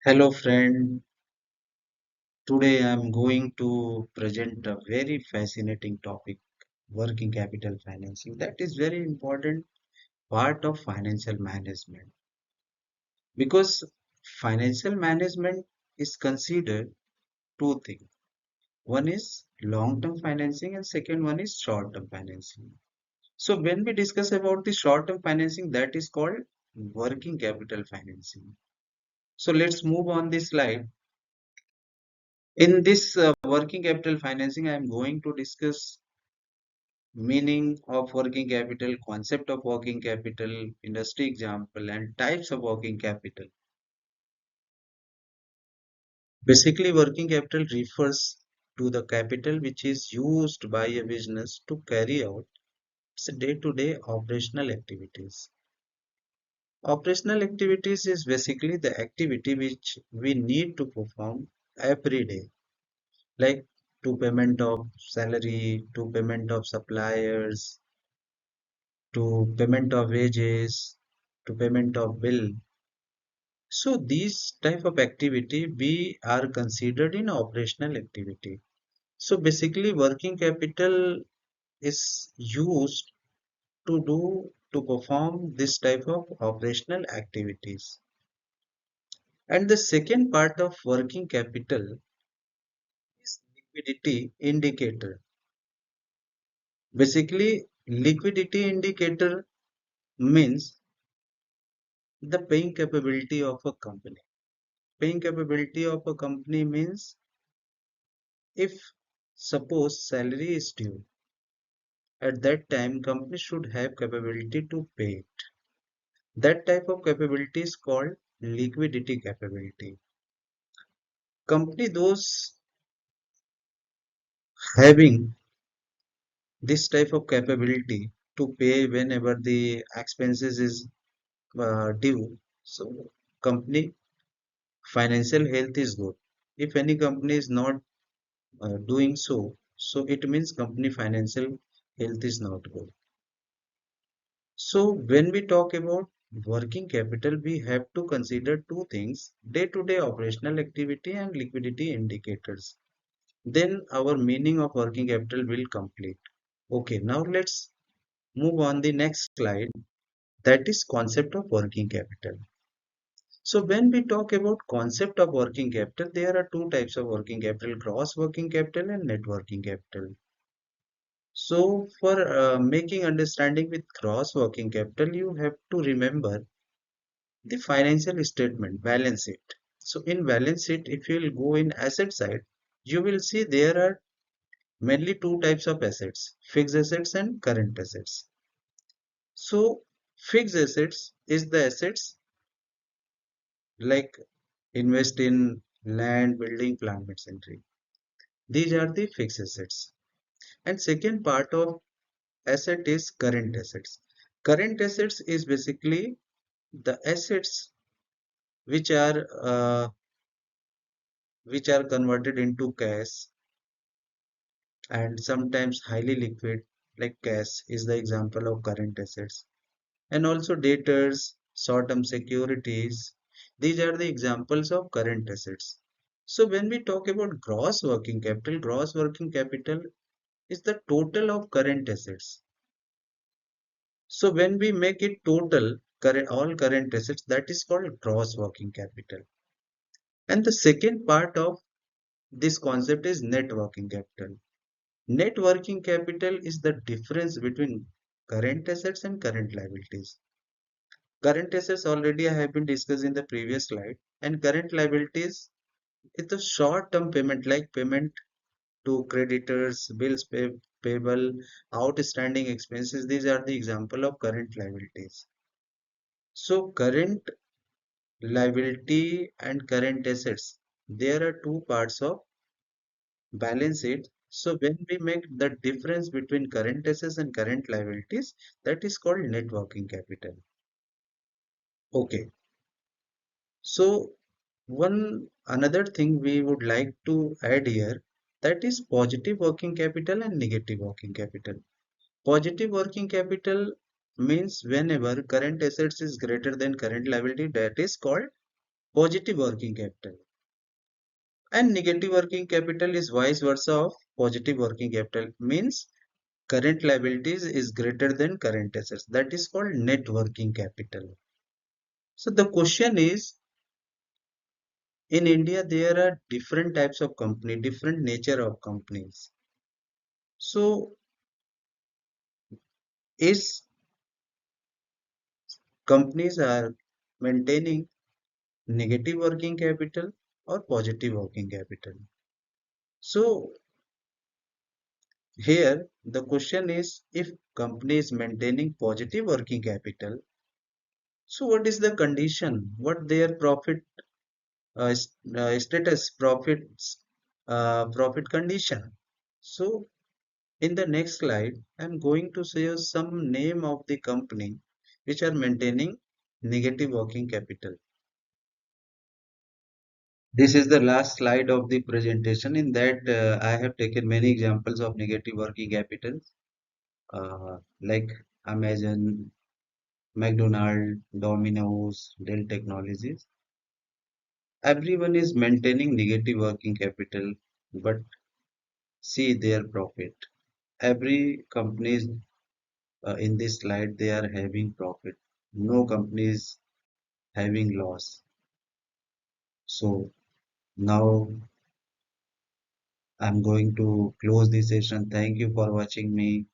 Hello friend, today I am going to present a very fascinating topic, working capital financing. That is very important part of financial management because financial management is considered two things. One is long-term financing and second one is short-term financing. So when we discuss about the short-term financing, that is called working capital financing. So let's move on this slide. In this working capital financing, I am going to discuss meaning of working capital, concept of working capital, industry example, and types of working capital. Basically, working capital refers to the capital which is used by a business to carry out its day-to-day operational activities. Operational activities is basically the activity which we need to perform every day, like to payment of salary, to payment of suppliers, to payment of wages, to payment of bill. So these type of activity we are considered in operational activity. So basically working capital is used to perform this type of operational activities. And the second part of working capital is liquidity indicator. Basically liquidity indicator means the paying capability of a company. Paying capability of a company means if suppose salary is due, at that time company should have capability to pay it. That type of capability is called liquidity capability. Company those having this type of capability to pay whenever the expenses is due. So company financial health is good. If any company is not doing so, so it means company financial health is not good. So when we talk about working capital, we have to consider two things, day-to-day operational activity and liquidity indicators. Then our meaning of working capital will complete. Okay, now let's move on the next slide. That is concept of working capital. So when we talk about concept of working capital, there are two types of working capital, gross working capital and net working capital. So for making understanding with gross working capital, you have to remember the financial statement, balance sheet. So in balance sheet, if you will go in asset side, you will see there are mainly two types of assets, fixed assets and current assets. So fixed assets is the assets like invest in land, building, plant machinery. These are the fixed assets. And second part of asset is current assets. Current assets is basically the assets which are uh, which are converted into cash and sometimes highly liquid, like cash is the example of current assets, and also debtors, short-term securities. These are the examples of current assets. So when we talk about gross working capital is the total of current assets. So when we make it total, current all current assets, that is called gross working capital. And the second part of this concept is net working capital. Net working capital is the difference between current assets and current liabilities. Current assets already I have been discussed in the previous slide, and current liabilities is the short-term payment like payment to creditors, payable, outstanding expenses. These are the example of current liabilities. So current liability and current assets, there are two parts of balance sheet. So when we make the difference between current assets and current liabilities, that is called net working capital. Okay. So one another thing we would like to add here, that is positive working capital and negative working capital. Positive working capital means whenever current assets is greater than current liability, that is called positive working capital. And negative working capital is vice versa of positive working capital. Means current liabilities is greater than current assets. That is called net working capital. So the question is, in India, there are different types of company, different nature of companies. So is companies are maintaining negative working capital or positive working capital? So here the question is, if company is maintaining positive working capital, so what is the condition? What their profit status, profit condition? So in the next slide, I'm going to show you some name of the company which are maintaining negative working capital. This is the last slide of the presentation. In that, I have taken many examples of negative working capital, like Amazon, McDonald, Domino's, Dell Technologies. Everyone is maintaining negative working capital, but see their profit. Every company is, in this slide, they are having profit. No company is having loss. So now I'm going to close this session. Thank you for watching me.